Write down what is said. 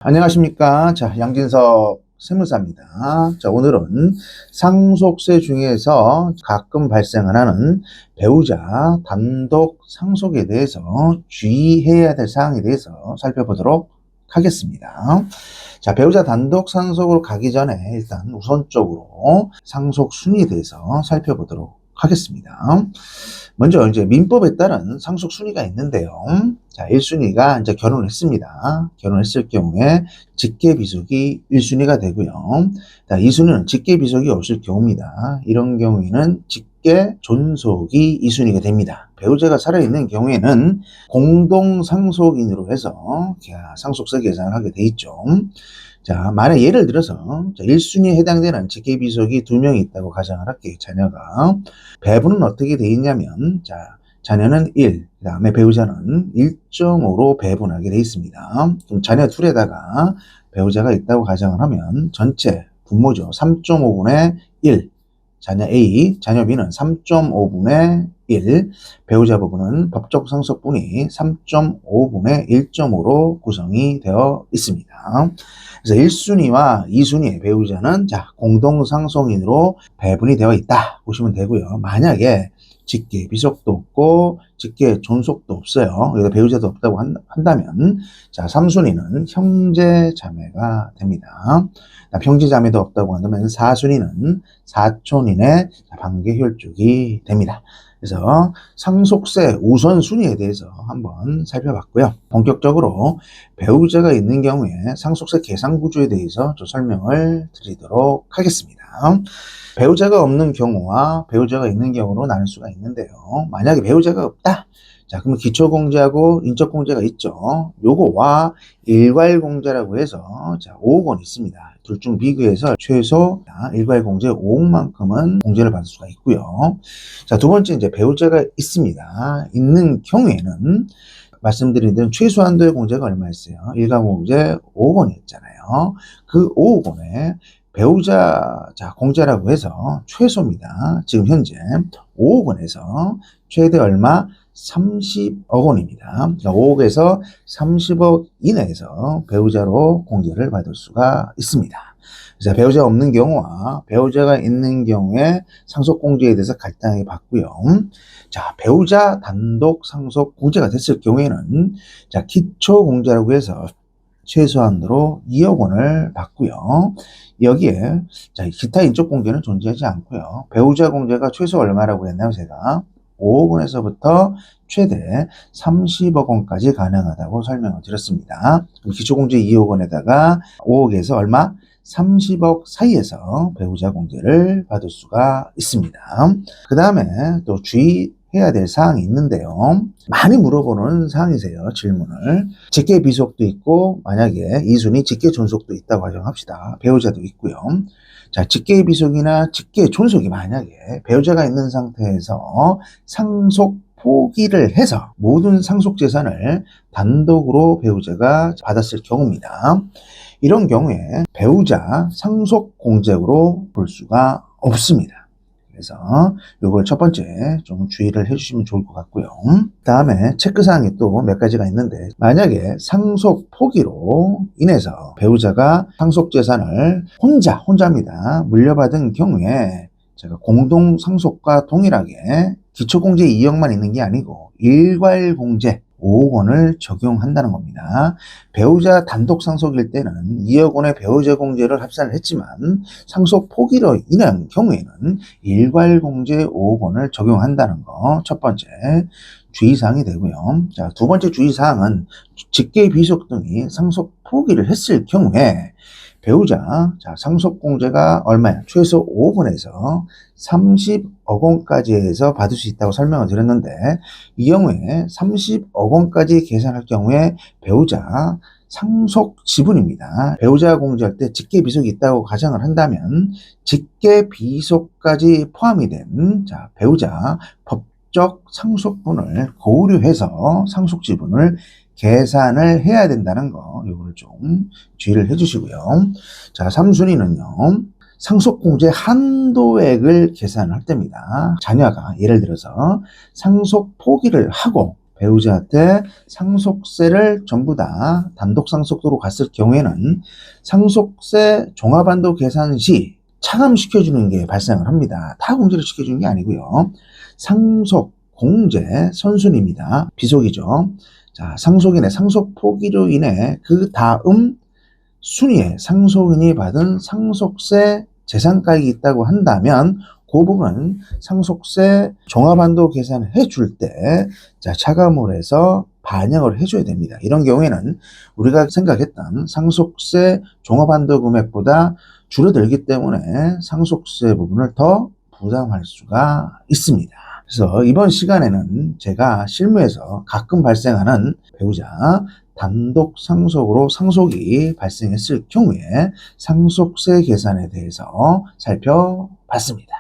안녕하십니까. 자, 양진석 세무사입니다. 자, 오늘은 상속세 중에서 가끔 발생하는 배우자 단독 상속에 대해서 주의해야 될 사항에 대해서 살펴보도록 하겠습니다. 자, 배우자 단독 상속으로 가기 전에 일단 우선적으로 상속 순위에 대해서 살펴보도록 하겠습니다. 먼저 이제 민법에 따른 상속 순위가 있는데요. 자, 1순위가 이제 결혼했습니다. 결혼했을 경우에 직계 비속이 1순위가 되고요. 자, 2순위는 직계 비속이 없을 경우입니다. 이런 경우에는 직계 존속이 2순위가 됩니다. 배우자가 살아있는 경우에는 공동 상속인으로 해서 상속세 계산을 하게 돼 있죠. 자, 만약 예를 들어서 1순위에 해당되는 직계비속이 2명이 있다고 가정을 할게요. 자녀가. 배분은 어떻게 돼 있냐면, 자, 자녀는 1, 그 다음에 배우자는 1.5로 배분하게 돼 있습니다. 그럼 자녀 둘에다가 배우자가 있다고 가정을 하면 전체 분모죠. 3.5분의 1. 자녀 A, 자녀 B는 3.5분의 1, 배우자 부분은 법적 상속분이 3.5분의 1.5로 구성이 되어 있습니다. 그래서 1순위와 2순위의 배우자는 공동상속인으로 배분이 되어 있다 보시면 되고요. 만약에 직계 비속도 없고 직계 존속도 없어요. 여기다 배우자도 없다고 한다면 3순위는 형제 자매가 됩니다. 형제 자매도 없다고 한다면 4순위는 사촌인의 관계 혈족이 됩니다. 그래서 상속세 우선순위에 대해서 한번 살펴봤고요. 본격적으로 배우자가 있는 경우에 상속세 계산 구조에 대해서 좀 설명을 드리도록 하겠습니다. 배우자가 없는 경우와 배우자가 있는 경우로 나눌 수가 있는데요. 만약에 배우자가 없다. 자, 그러면 기초공제하고 인적공제가 있죠. 요거와 일괄공제라고 해서 5억 원 있습니다. 둘 중 비교해서 최소 일괄공제 5억만큼은 공제를 받을 수가 있고요. 자, 두 번째 이제 배우자가 있습니다. 있는 경우에는 말씀드린 대로 최소 한도의 공제가 얼마였어요? 일괄공제 5억 원이었잖아요. 그 5억 원에 배우자 공제라고 해서 최소입니다. 지금 현재 5억 원에서 최대 얼마? 30억 원입니다. 그러니까 5억에서 30억 이내에서 배우자로 공제를 받을 수가 있습니다. 그래서 배우자가 없는 경우와 배우자가 있는 경우에 상속공제에 대해서 갈등하게 받고요. 자, 배우자 단독 상속 공제가 됐을 경우에는 기초공제라고 해서 최소한으로 2억 원을 받고요. 여기에 기타 인적 공제는 존재하지 않고요. 배우자 공제가 최소 얼마라고 했나요? 제가 5억 원에서부터 최대 30억 원까지 가능하다고 설명을 드렸습니다. 기초공제 2억 원에다가 5억에서 얼마? 30억 사이에서 배우자 공제를 받을 수가 있습니다. 그 다음에 또 주의해야 될 사항이 있는데요. 많이 물어보는 사항이세요. 질문을. 직계 비속도 있고 만약에 2순위 직계 존속도 있다고 가정합시다. 배우자도 있고요. 자, 직계 비속이나 직계 존속이 만약에 배우자가 있는 상태에서 상속 포기를 해서 모든 상속 재산을 단독으로 배우자가 받았을 경우입니다. 이런 경우에 배우자 상속 공제로 볼 수가 없습니다. 그래서 이걸 첫 번째 좀 주의를 해주시면 좋을 것 같고요. 다음에 체크사항이 또 몇 가지가 있는데 만약에 상속 포기로 인해서 배우자가 상속 재산을 혼자입니다. 물려받은 경우에 제가 공동 상속과 동일하게 기초공제 2억만 있는 게 아니고 일괄공제 5억 원을 적용한다는 겁니다. 배우자 단독 상속일 때는 2억 원의 배우자 공제를 합산을 했지만 상속 포기로 인한 경우에는 일괄공제 5억 원을 적용한다는 거 첫 번째 주의사항이 되고요. 자, 두 번째 주의사항은 직계 비속 등이 상속 포기를 했을 경우에 배우자 상속공제가 얼마야? 최소 5억 원에서 30억 원까지 해서 받을 수 있다고 설명을 드렸는데 이 경우에 30억 원까지 계산할 경우에 배우자 상속 지분입니다. 배우자 공제할 때 직계 비속이 있다고 가정을 한다면 직계 비속까지 포함이 된 배우자 법적 상속분을 고려해서 상속 지분을 계산을 해야 된다는 거, 이걸 좀 주의를 해주시고요. 자, 3순위는요. 상속공제 한도액을 계산할 때입니다. 자녀가 예를 들어서 상속 포기를 하고 배우자한테 상속세를 전부 다 단독 상속으로 갔을 경우에는 상속세 종합한도 계산 시 차감시켜주는 게 발생을 합니다. 다 공제를 시켜주는 게 아니고요. 상속, 공제, 선순위입니다. 비속이죠. 자, 상속인의 상속 포기로 인해 그 다음 순위에 상속인이 받은 상속세 재산가액이 있다고 한다면 그 부분은 상속세 종합한도 계산을 해줄 때 차감을 해서 반영을 해줘야 됩니다. 이런 경우에는 우리가 생각했던 상속세 종합한도 금액보다 줄어들기 때문에 상속세 부분을 더 부담할 수가 있습니다. 그래서 이번 시간에는 제가 실무에서 가끔 발생하는 배우자 단독 상속으로 상속이 발생했을 경우에 상속세 계산에 대해서 살펴봤습니다.